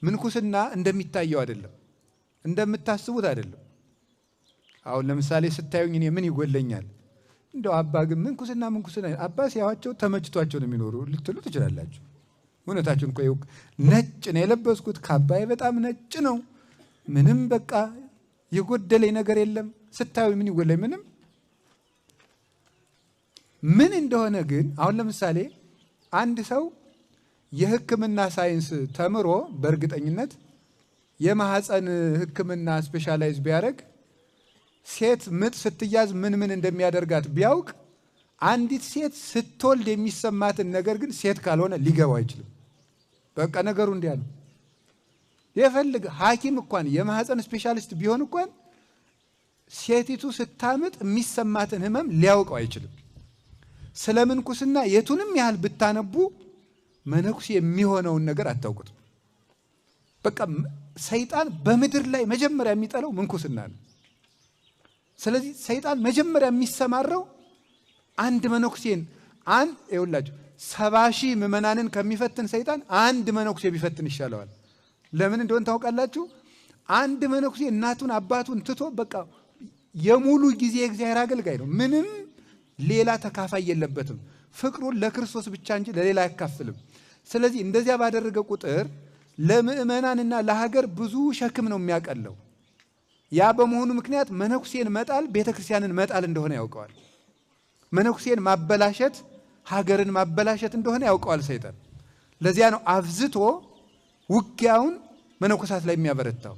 ምንኩስና እንደሚታየው አይደለም፣ እንደምታስቡት አይደለም። አሁን ለምሳሌ ስታዩኝ እኔ ምን ይጎለኛል እንደው አባ ግን ምንኩስና አባ ሲያዋቸው ተመችቷቸው ነው የሚኖሩ ልትሉ ትችላላችሁ። እውነታችሁን ቆዩ። ነጭ ነው የለበስኩት፣ ካባዬ በጣም ነጭ ነው፣ ምንም በቃ የጎደለኝ ነገር የለም። ስታዩ ምን ይጎለኝ? ምንም። ምን እንደሆነ ግን አሁን ለምሳሌ አንድ ሰው የሕክምና ሳይንስ ተምሮ በእርግጠኝነት የማህፀን ሕክምና ስፔሻላይዝ ቢያደርግ ሴት ምጥ ስትያዝ ምን እንደሚያደርጋት ቢያውቅ አንዲት ሴት ስትወልድ የሚሰማትን ነገር ግን ሴት ካልሆነ ሊገባው አይችልም። በቃ ነገሩ እንዲያ ነው። የፈልግ ሐኪም እንኳን የማህፀን ስፔሻሊስት ቢሆን እንኳን ሴቲቱ ስታምጥ የሚሰማትን ህመም ሊያውቀው አይችልም። ስለ ምንኩስና የቱንም ያህል ብታነቡ መነኩሴ የሚሆነውን ነገር አታውቁትም። በቃ ሰይጣን በምድር ላይ መጀመሪያ የሚጠላው ምንኩስና ነው። ስለዚህ ሰይጣን መጀመሪያ የሚሰማራው አንድ መነኩሴን ይኸውላችሁ 70,000 ምዕመናንን ከሚፈትን ሰይጣን አንድ መነኩሴ ቢፈትን ይሻለዋል። ለምን እንደሆነ ታውቃላችሁ? አንድ መነኩሴ እናቱን አባቱን ትቶ በቃ የሙሉ ጊዜ እግዚአብሔር አገልጋይ ነው። ምንም ሌላ ተካፋይ የለበትም። ፍቅሩን ለክርስቶስ ብቻ እንጂ ለሌላ አያካፍልም። ስለዚህ እንደዚያ ባደረገ ቁጥር ለምዕመናንና ለሀገር ብዙ ሸክም ነው የሚያቀለው። ያ በመሆኑ ምክንያት መነኩሴን መጣል ቤተክርስቲያንን መጣል እንደሆነ ያውቀዋል። መነኩሴን ማበላሸት ሀገርን ማበላሸት እንደሆነ ያውቀዋል ሰይጣን። ለዚያ ነው አብዝቶ ውጊያውን መነኮሳት ላይ የሚያበረታው።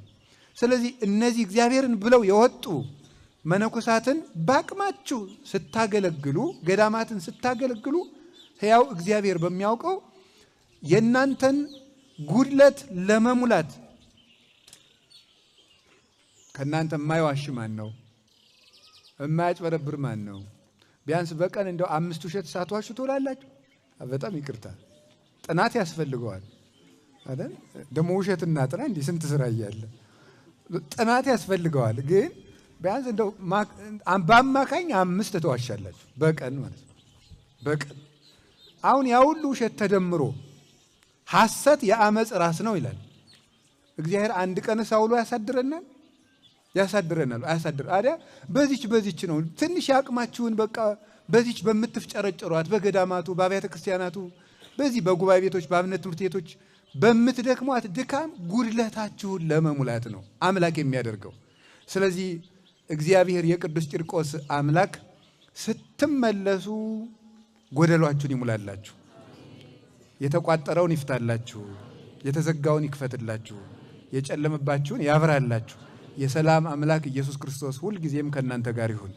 ስለዚህ እነዚህ እግዚአብሔርን ብለው የወጡ መነኮሳትን በአቅማችሁ ስታገለግሉ፣ ገዳማትን ስታገለግሉ ሕያው እግዚአብሔር በሚያውቀው የእናንተን ጉድለት ለመሙላት ከእናንተ የማይዋሽ ማን ነው? የማያጭበረብር ማን ነው? ቢያንስ በቀን እንደው 5 ውሸት ሳትዋሹ ትውላላችሁ? በጣም ይቅርታ፣ ጥናት ያስፈልገዋል አይደል? ደግሞ ውሸትና ጥናት እንዲህ ስንት ስራ እያለ ጥናት ያስፈልገዋል። ግን ቢያንስ እንደው በአማካኝ 5 ተዋሻላችሁ በቀን ማለት ነው። በቀን አሁን ያ ሁሉ ውሸት ተደምሮ ሐሰት የአመፅ ራስ ነው ይላል እግዚአብሔር። አንድ ቀን ሳውሎ ያሳድረናል አያሳድር? አዲያ በዚች ነው ትንሽ ያቅማችሁን በቃ በዚች በምትፍጨረጨሯት በገዳማቱ በአብያተ ክርስቲያናቱ በዚህ በጉባኤ ቤቶች በአብነት ትምህርት ቤቶች በምትደክሟት ድካም ጉድለታችሁን ለመሙላት ነው አምላክ የሚያደርገው። ስለዚህ እግዚአብሔር የቅዱስ ቂርቆስ አምላክ ስትመለሱ ጎደሏችሁን ይሙላላችሁ፣ የተቋጠረውን ይፍታላችሁ፣ የተዘጋውን ይክፈትላችሁ፣ የጨለመባችሁን ያብራላችሁ። የሰላም አምላክ ኢየሱስ ክርስቶስ ሁል ጊዜም ከእናንተ ጋር ይሁን።